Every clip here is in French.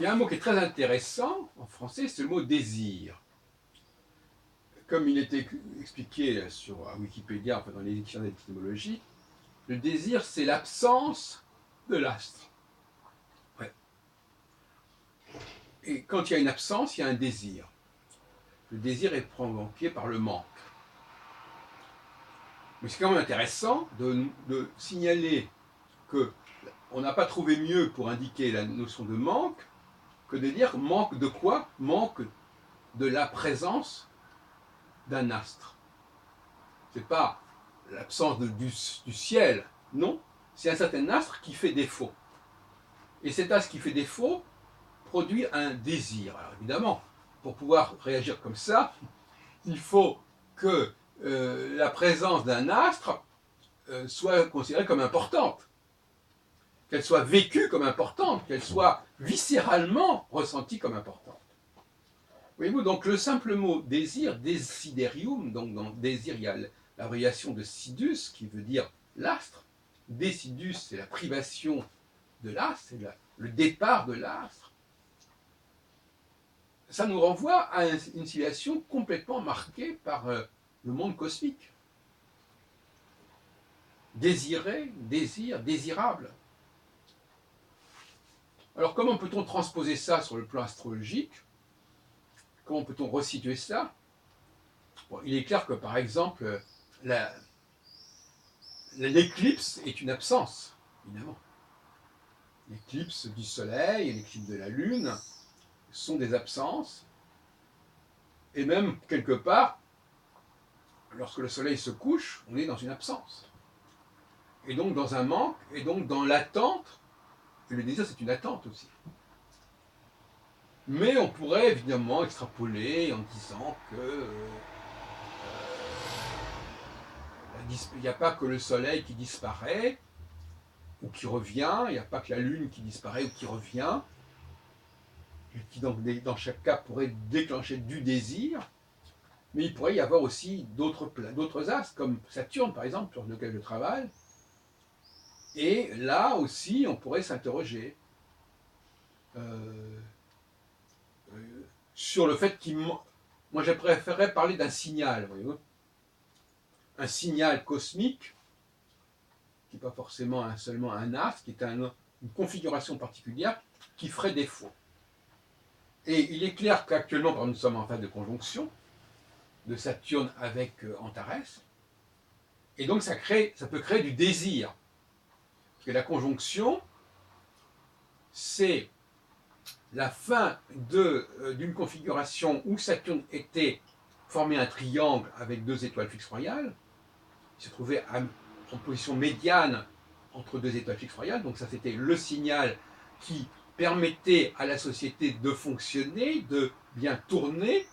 Il y a un mot qui est très intéressant en français, c'est le mot désir. Comme il était expliqué à Wikipédia, enfin dans les dictionnaires d'étymologie, le désir, c'est l'absence de l'astre. Ouais. Et quand il y a une absence, il y a un désir. Le désir est provoqué par le manque. Mais c'est quand même intéressant de signaler qu'on n'a pas trouvé mieux pour indiquer la notion de manque que de dire manque de quoi? Manque de la présence d'un astre. C'est pas l'absence du ciel, non, c'est un certain astre qui fait défaut. Et cet astre qui fait défaut produit un désir. Alors évidemment, pour pouvoir réagir comme ça, il faut que la présence d'un astre soit considérée comme importante, qu'elle soit vécue comme importante, qu'elle soit viscéralement ressentie comme importante. Voyez-vous, donc le simple mot désir, desiderium, donc dans désir, il y a l'abréviation de sidus, qui veut dire l'astre. Decidus, c'est la privation de l'astre, c'est le départ de l'astre. Ça nous renvoie à une situation complètement marquée par le monde cosmique. Désiré, désir, désirable. Alors comment peut-on transposer ça sur le plan astrologique? Comment peut-on resituer ça? Bon, il est clair que par exemple, l'éclipse est une absence, évidemment. L'éclipse du Soleil et l'éclipse de la Lune sont des absences. Et même, quelque part, lorsque le Soleil se couche, on est dans une absence. Et donc dans un manque, et donc dans l'attente. Et le désir, c'est une attente aussi. Mais on pourrait évidemment extrapoler en disant que il n'y a pas que le Soleil qui disparaît ou qui revient, il n'y a pas que la Lune qui disparaît ou qui revient, et qui donc dans chaque cas pourrait déclencher du désir, mais il pourrait y avoir aussi d'autres astres, comme Saturne par exemple, sur lequel je travaille, et là aussi on pourrait s'interroger euh, sur le fait qu'il... Moi je préférerais parler d'un signal, voyez-vous, un signal cosmique, qui n'est pas forcément seulement un astre, qui est une configuration particulière qui ferait défaut. Et il est clair qu'actuellement, nous sommes en phase de conjonction de Saturne avec Antares, et donc ça peut créer du désir. Parce que la conjonction, c'est la fin d'une configuration où Saturne était formé un triangle avec deux étoiles fixes royales, il se trouvait en position médiane entre deux étoiles fixes royales, donc ça c'était le signal qui permettait à la société de fonctionner, de bien tourner,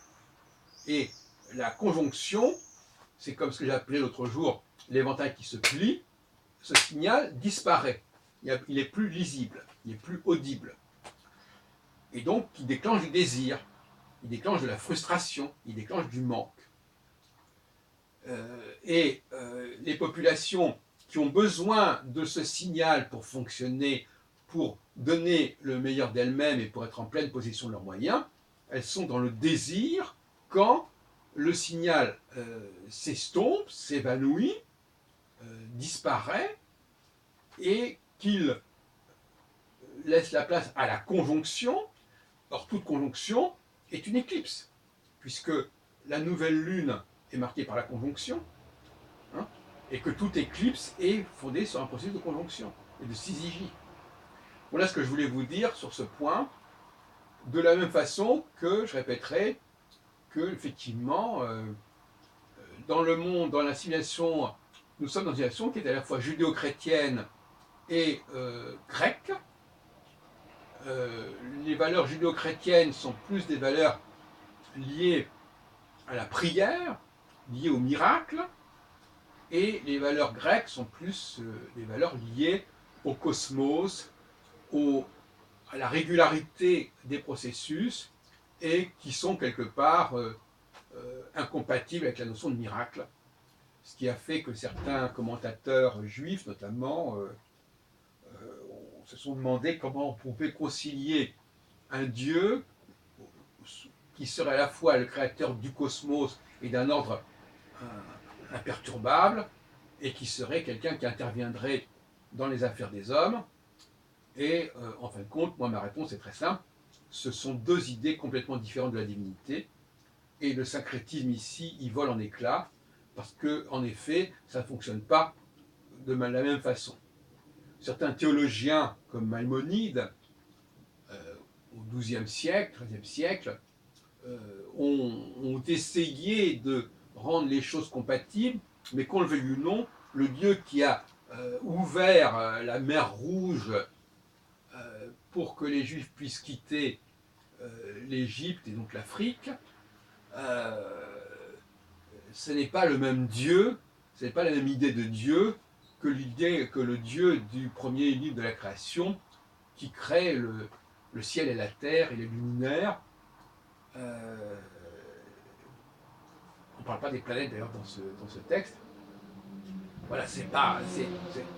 et la conjonction, c'est comme ce que j'ai appelé l'autre jour l'éventail qui se plie, ce signal disparaît, il n'est plus lisible, il n'est plus audible, et donc il déclenche du désir, il déclenche de la frustration, il déclenche du manque. Les populations qui ont besoin de ce signal pour fonctionner, pour donner le meilleur d'elles-mêmes et pour être en pleine possession de leurs moyens, elles sont dans le désir quand le signal s'estompe, s'évanouit, disparaît, et qu'il laisse la place à la conjonction. Or, toute conjonction est une éclipse, puisque la nouvelle lune est marquée par la conjonction, hein, et que toute éclipse est fondée sur un processus de conjonction et de syzygie. Voilà ce que je voulais vous dire sur ce point, de la même façon que je répéterai que, effectivement, dans le monde, dans la civilisation, nous sommes dans une civilisation qui est à la fois judéo-chrétienne et grecque. Les valeurs judéo-chrétiennes sont plus des valeurs liées à la prière, liées au miracle, et les valeurs grecques sont plus des valeurs liées au cosmos, à la régularité des processus, et qui sont quelque part incompatibles avec la notion de miracle. Ce qui a fait que certains commentateurs juifs, notamment, se sont demandé comment on pouvait concilier un Dieu qui serait à la fois le créateur du cosmos et d'un ordre imperturbable, et qui serait quelqu'un qui interviendrait dans les affaires des hommes. Et en fin de compte, moi ma réponse est très simple, ce sont deux idées complètement différentes de la divinité, et le syncrétisme ici, il vole en éclats, parce que en effet, ça ne fonctionne pas de la même façon. Certains théologiens, comme Maïmonide, au XIIe siècle, XIIIe siècle, ont essayé de rendre les choses compatibles, mais qu'on le veuille ou non, le Dieu qui a ouvert la mer Rouge pour que les Juifs puissent quitter l'Égypte et donc l'Afrique, ce n'est pas le même Dieu, ce n'est pas la même idée de Dieu que le Dieu du premier livre de la création qui crée le ciel et la terre et les luminaires. On ne parle pas des planètes d'ailleurs dans ce texte. Voilà,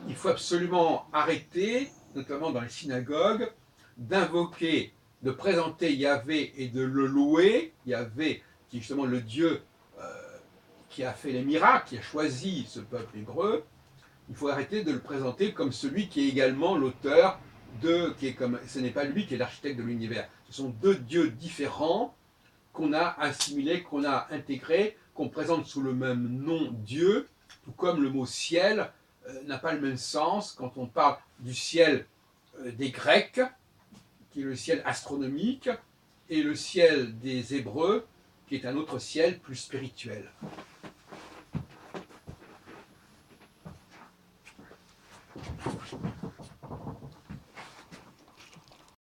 il faut absolument arrêter, notamment dans les synagogues, d'invoquer, de présenter Yahvé et de le louer. Yahvé, qui est justement le Dieu qui a fait les miracles, qui a choisi ce peuple hébreu. Il faut arrêter de le présenter comme celui qui est également l'auteur ce n'est pas lui qui est l'architecte de l'univers. Ce sont deux dieux différents qu'on a assimilés, qu'on a intégrés, qu'on présente sous le même nom Dieu, tout comme le mot ciel n'a pas le même sens quand on parle du ciel des Grecs, qui est le ciel astronomique, et le ciel des Hébreux, qui est un autre ciel plus spirituel.